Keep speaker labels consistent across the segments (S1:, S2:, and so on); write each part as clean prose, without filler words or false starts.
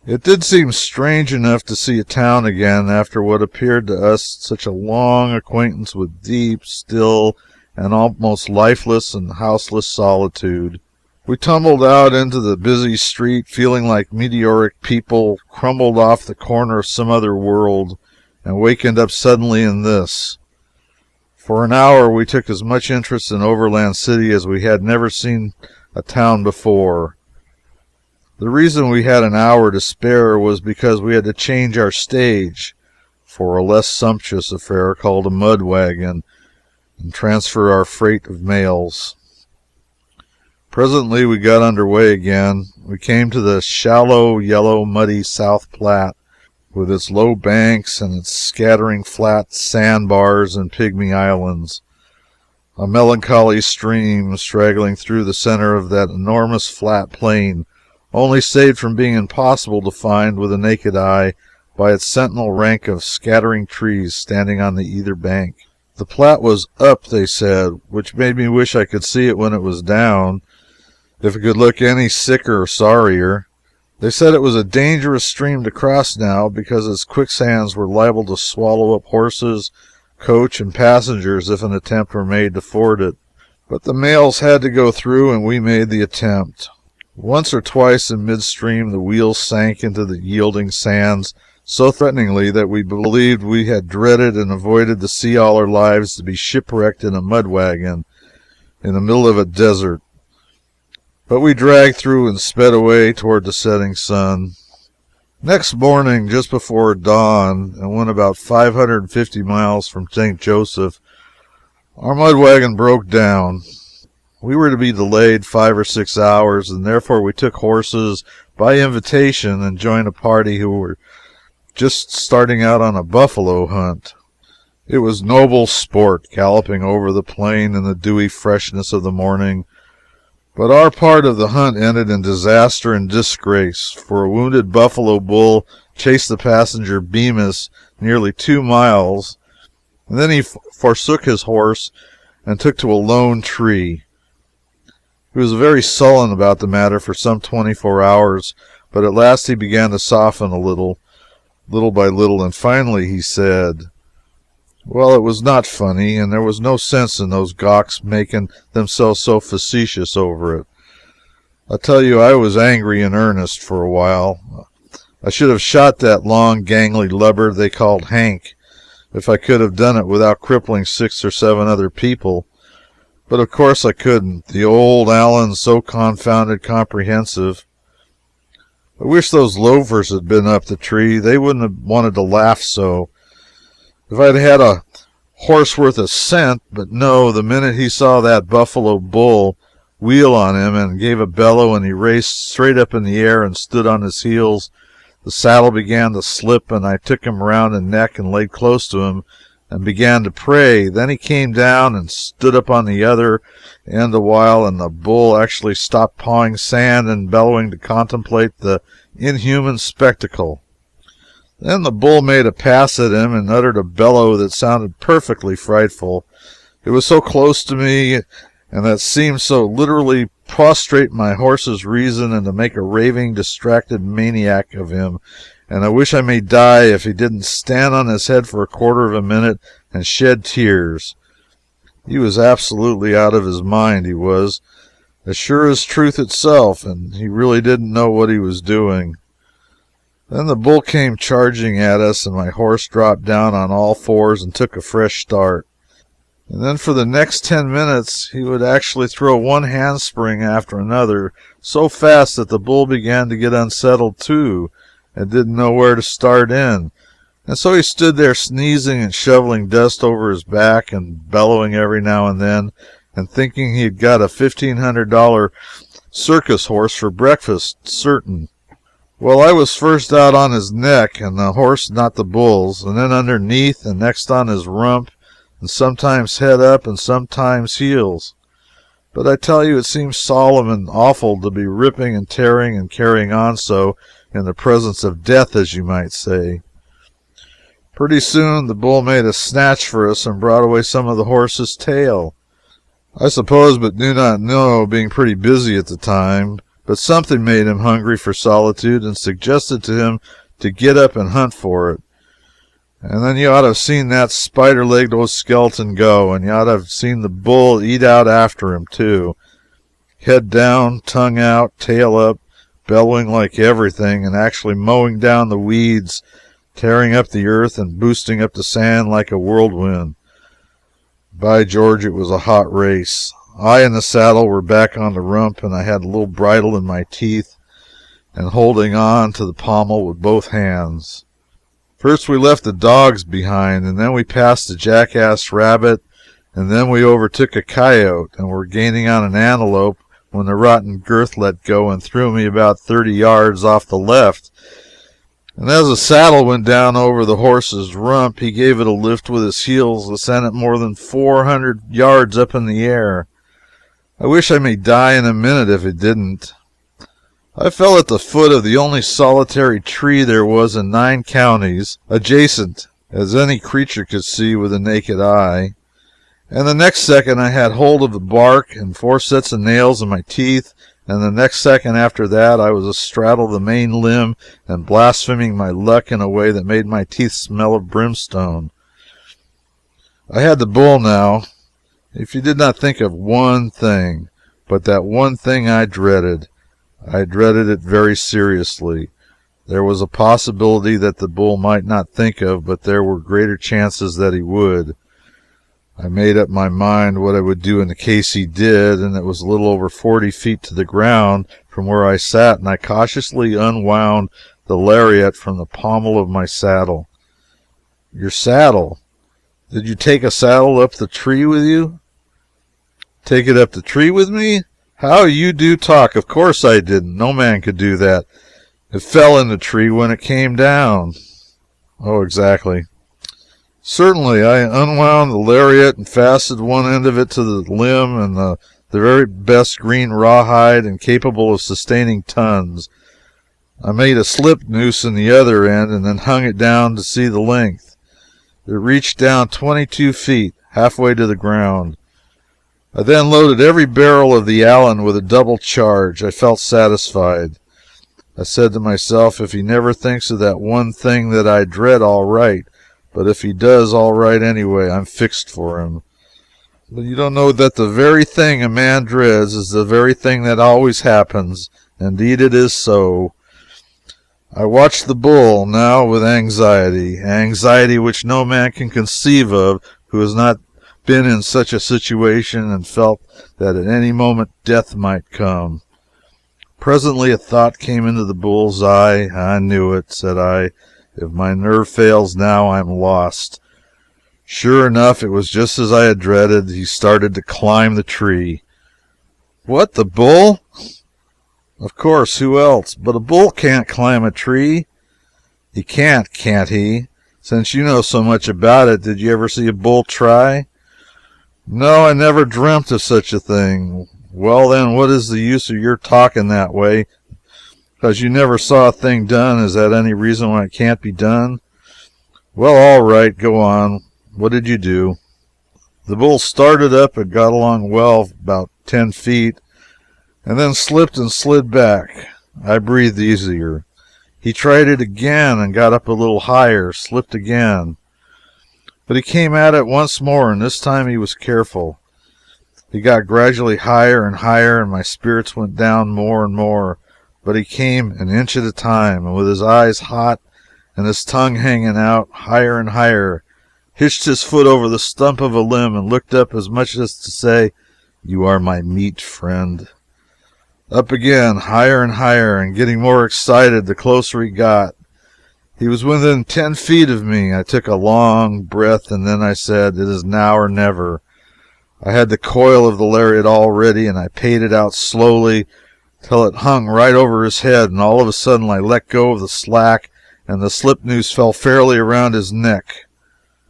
S1: It did seem strange enough to see a town again after what appeared to us such a long acquaintance with deep, still, and almost lifeless and houseless solitude. We tumbled out into the busy street feeling like meteoric people crumbled off the corner of some other world and wakened up suddenly in this. For an hour we took as much interest in Overland City as we had never seen a town before. The reason we had an hour to spare was because we had to change our stage for a less sumptuous affair called a mud wagon and transfer our freight of mails. Presently we got under way again. We came to the shallow, yellow, muddy South Platte, with its low banks and its scattering flat sandbars and pygmy islands. A melancholy stream straggling through the center of that enormous flat plain, only saved from being impossible to find with the naked eye by its sentinel rank of scattering trees standing on the either bank. The Platte was up, they said, which made me wish I could see it when it was down, if it could look any sicker or sorrier. They said it was a dangerous stream to cross now, because its quicksands were liable to swallow up horses, coach, and passengers if an attempt were made to ford it. But the mails had to go through, and we made the attempt. Once or twice in midstream the wheels sank into the yielding sands so threateningly that we believed we had dreaded and avoided to see all our lives to be shipwrecked in a mud wagon in the middle of a desert. But we dragged through and sped away toward the setting sun. Next morning, just before dawn, and when about 550 miles from St. Joseph, our mud wagon broke down. We were to be delayed 5 or 6 hours, and therefore we took horses by invitation and joined a party who were just starting out on a buffalo hunt. It was noble sport, galloping over the plain in the dewy freshness of the morning, but our part of the hunt ended in disaster and disgrace, for a wounded buffalo bull chased the passenger Bemis nearly 2 miles, and then he forsook his horse and took to a lone tree. He was very sullen about the matter for some 24 hours, but at last he began to soften a little by little, and finally he said, well, it was not funny, and there was no sense in those gawks making themselves so facetious over it. I tell you, I was angry in earnest for a while. I should have shot that long, gangly lubber they called Hank, if I could have done it without crippling 6 or 7 other people. But of course I couldn't. The old Allen's so confounded comprehensive. I wish those loafers had been up the tree. They wouldn't have wanted to laugh so. If I'd had a horse worth a cent, but no, the minute he saw that buffalo bull wheel on him and gave a bellow and he raced straight up in the air and stood on his heels, the saddle began to slip, and I took him round the neck and laid close to him and began to pray. Then he came down and stood up on the other end a while, and the bull actually stopped pawing sand and bellowing to contemplate the inhuman spectacle. Then the bull made a pass at him and uttered a bellow that sounded perfectly frightful. It was so close to me, and that seemed so literally prostrate my horse's reason and to make a raving, distracted maniac of him, and I wish I may die if he didn't stand on his head for a quarter of a minute and shed tears. He was absolutely out of his mind, he was, as sure as truth itself, and he really didn't know what he was doing. Then the bull came charging at us, and my horse dropped down on all fours and took a fresh start. And then for the next 10 minutes he would actually throw one handspring after another so fast that the bull began to get unsettled too, and didn't know where to start in, and so he stood there sneezing and shoveling dust over his back and bellowing every now and then, and thinking he had got a $1,500 circus horse for breakfast, certain. Well, I was first out on his neck, and the horse not the bull's, and then underneath, and next on his rump, and sometimes head up and sometimes heels. But I tell you, it seems solemn and awful to be ripping and tearing and carrying on so in the presence of death, as you might say. Pretty soon the bull made a snatch for us and brought away some of the horse's tail. I suppose, but do not know, being pretty busy at the time, but something made him hungry for solitude and suggested to him to get up and hunt for it. And then you ought to have seen that spider-legged old skeleton go, and you ought to have seen the bull eat out after him, too. Head down, tongue out, tail up, bellowing like everything, and actually mowing down the weeds, tearing up the earth, and boosting up the sand like a whirlwind. By George, it was a hot race. I and the saddle were back on the rump, and I had a little bridle in my teeth and holding on to the pommel with both hands. First we left the dogs behind, and then we passed a jackass rabbit, and then we overtook a coyote, and were gaining on an antelope when the rotten girth let go and threw me about 30 yards off the left. And as the saddle went down over the horse's rump, he gave it a lift with his heels that sent it more than 400 yards up in the air. I wish I may die in a minute if it didn't. I fell at the foot of the only solitary tree there was in 9 counties, adjacent, as any creature could see with the naked eye. And the next second I had hold of the bark and 4 sets of nails in my teeth, and the next second after that I was astraddle the main limb and blaspheming my luck in a way that made my teeth smell of brimstone. I had the bull now. If you did not think of one thing, but that one thing I dreaded it very seriously. There was a possibility that the bull might not think of, but there were greater chances that he would. I made up my mind what I would do in the case he did, and it was a little over 40 feet to the ground from where I sat, and I cautiously unwound the lariat from the pommel of my saddle. Your saddle? Did you take a saddle up the tree with you? Take it up the tree with me? How you do talk. Of course I didn't. No man could do that. It fell in the tree when it came down. Oh, exactly. Certainly, I unwound the lariat and fastened one end of it to the limb and the very best green rawhide and capable of sustaining tons. I made a slip noose in the other end and then hung it down to see the length. It reached down 22 feet, halfway to the ground. I then loaded every barrel of the Allen with a double charge. I felt satisfied. I said to myself, if he never thinks of that one thing that I dread, all right. But if he does, all right anyway. I'm fixed for him. But you don't know that the very thing a man dreads is the very thing that always happens. Indeed, it is so. I watched the bull now with anxiety which no man can conceive of who has not been in such a situation and felt that at any moment death might come. Presently a thought came into the bull's eye. I knew it, said I. If my nerve fails now, I'm lost. Sure enough, it was just as I had dreaded. He started to climb the tree. What, the bull? Of course, who else? But a bull can't climb a tree. He can't he? Since you know so much about it, did you ever see a bull try? No, I never dreamt of such a thing. Well, then, what is the use of your talking that way? Because you never saw a thing done, is that any reason why it can't be done? Well, all right, go on. What did you do? The bull started up and got along well, about 10 feet, and then slipped and slid back. I breathed easier. He tried it again and got up a little higher, slipped again. But he came at it once more, and this time he was careful. He got gradually higher and higher, and my spirits went down more and more. But he came an inch at a time, and with his eyes hot and his tongue hanging out, higher and higher, hitched his foot over the stump of a limb and looked up as much as to say, "You are my meat, friend." Up again, higher and higher, and getting more excited the closer he got. He was within 10 feet of me. I took a long breath, and then I said, "It is now or never." I had the coil of the lariat all ready, and I paid it out slowly till it hung right over his head, and all of a sudden I let go of the slack, and the slip noose fell fairly around his neck.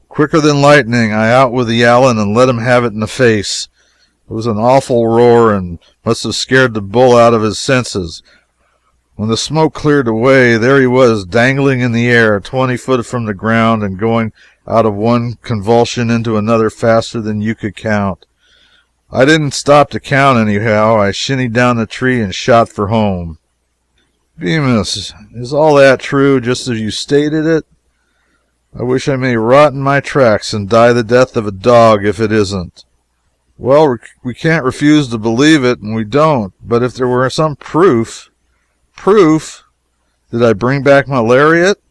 S1: Quicker than lightning, I out with the Allen and let him have it in the face. It was an awful roar, and must have scared the bull out of his senses. When the smoke cleared away, there he was, dangling in the air, 20 foot from the ground, and going out of one convulsion into another faster than you could count. I didn't stop to count anyhow. I shinnied down the tree and shot for home. Bemis, is all that true, just as you stated it? I wish I may rot in my tracks and die the death of a dog if it isn't. Well, we can't refuse to believe it, and we don't. But if there were some proof... Proof? Did I bring back my lariat?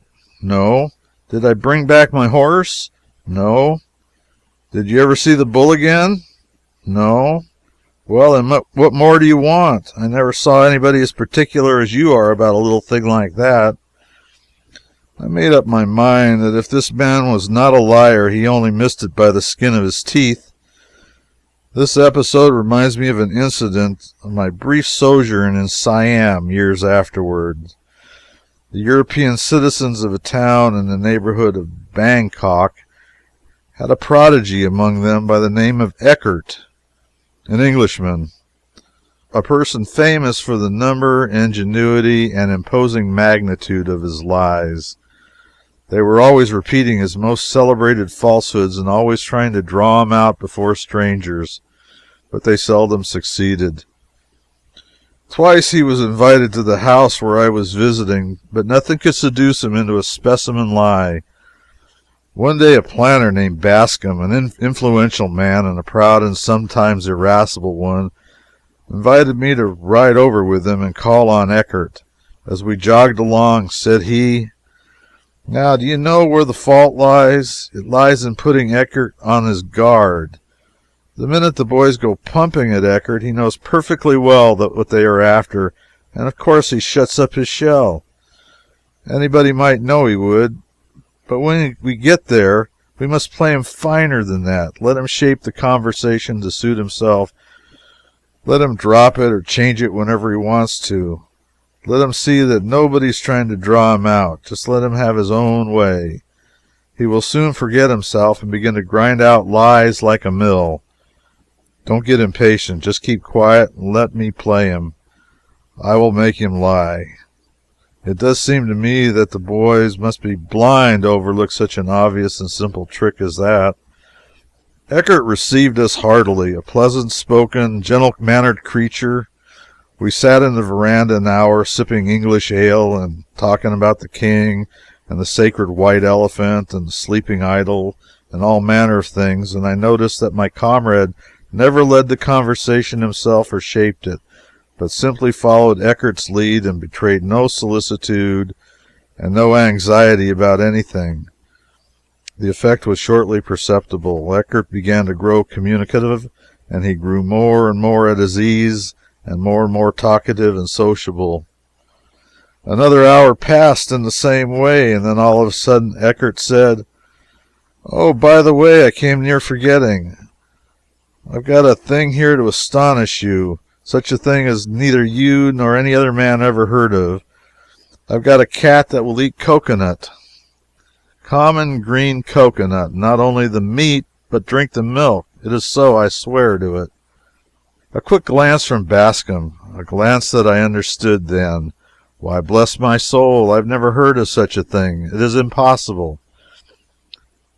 S1: No. Did I bring back my horse? No. Did you ever see the bull again? No. Well, then what more do you want? I never saw anybody as particular as you are about a little thing like that. I made up my mind that if this man was not a liar, he only missed it by the skin of his teeth. This episode reminds me of an incident of my brief sojourn in Siam years afterward. The European citizens of a town in the neighborhood of Bangkok had a prodigy among them by the name of Eckert, an Englishman, a person famous for the number, ingenuity, and imposing magnitude of his lies. They were always repeating his most celebrated falsehoods and always trying to draw him out before strangers, but they seldom succeeded. Twice he was invited to the house where I was visiting, but nothing could seduce him into a specimen lie. One day a planter named Bascom, an influential man and a proud and sometimes irascible one, invited me to ride over with him and call on Eckert. As we jogged along, said he, "Now, do you know where the fault lies? It lies in putting Eckert on his guard. The minute the boys go pumping at Eckert, he knows perfectly well that what they are after, and of course he shuts up his shell. Anybody might know he would, but when we get there, we must play him finer than that. Let him shape the conversation to suit himself. Let him drop it or change it whenever he wants to. Let him see that nobody's trying to draw him out. Just let him have his own way. He will soon forget himself and begin to grind out lies like a mill. Don't get impatient. Just keep quiet and let me play him. I will make him lie." It does seem to me that the boys must be blind to overlook such an obvious and simple trick as that. Eckert received us heartily, a pleasant-spoken, gentle-mannered creature. We sat in the veranda an hour, sipping English ale and talking about the king and the sacred white elephant and the sleeping idol and all manner of things, and I noticed that my comrade never led the conversation himself or shaped it, but simply followed Eckert's lead and betrayed no solicitude and no anxiety about anything. The effect was shortly perceptible. Eckert began to grow communicative, and he grew more and more at his ease and more talkative and sociable. Another hour passed in the same way, and then all of a sudden Eckert said, "Oh, by the way, I came near forgetting. I've got a thing here to astonish you, such a thing as neither you nor any other man ever heard of. I've got a cat that will eat coconut. Common green coconut, not only the meat, but drink the milk. It is so, I swear to it." A quick glance from Bascom, a glance that I understood then. Why, bless my soul, I've never heard of such a thing. It is impossible.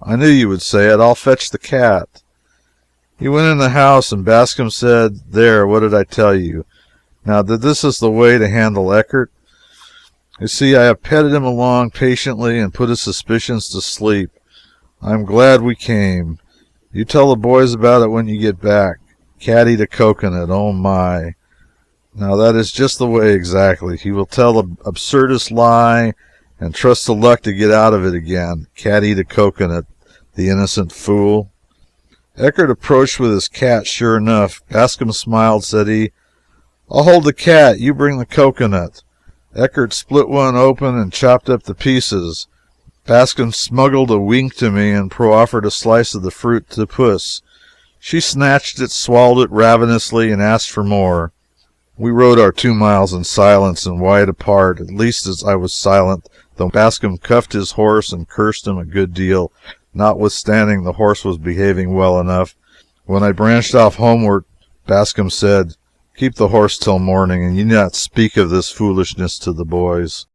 S1: I knew you would say it. I'll fetch the cat. He went in the house, and Bascom said, "There, what did I tell you? Now, that this is the way to handle Eckert. You see, I have petted him along patiently and put his suspicions to sleep. I'm glad we came. You tell the boys about it when you get back. Cat eat a coconut, oh my. Now, that is just the way exactly. He will tell the absurdest lie and trust to luck to get out of it again. Cat eat a coconut, the innocent fool." Eckert approached with his cat, sure enough. Bascom smiled, said he, "I'll hold the cat, you bring the coconut." Eckert split one open and chopped up the pieces. Bascom smuggled a wink to me and proffered a slice of the fruit to Puss. She snatched it, swallowed it ravenously, and asked for more. We rode our 2 miles in silence and wide apart, at least as I was silent, though Bascom cuffed his horse and cursed him a good deal. Notwithstanding, the horse was behaving well enough. When I branched off homeward, Bascom said, "Keep the horse till morning, and you not speak of this foolishness to the boys."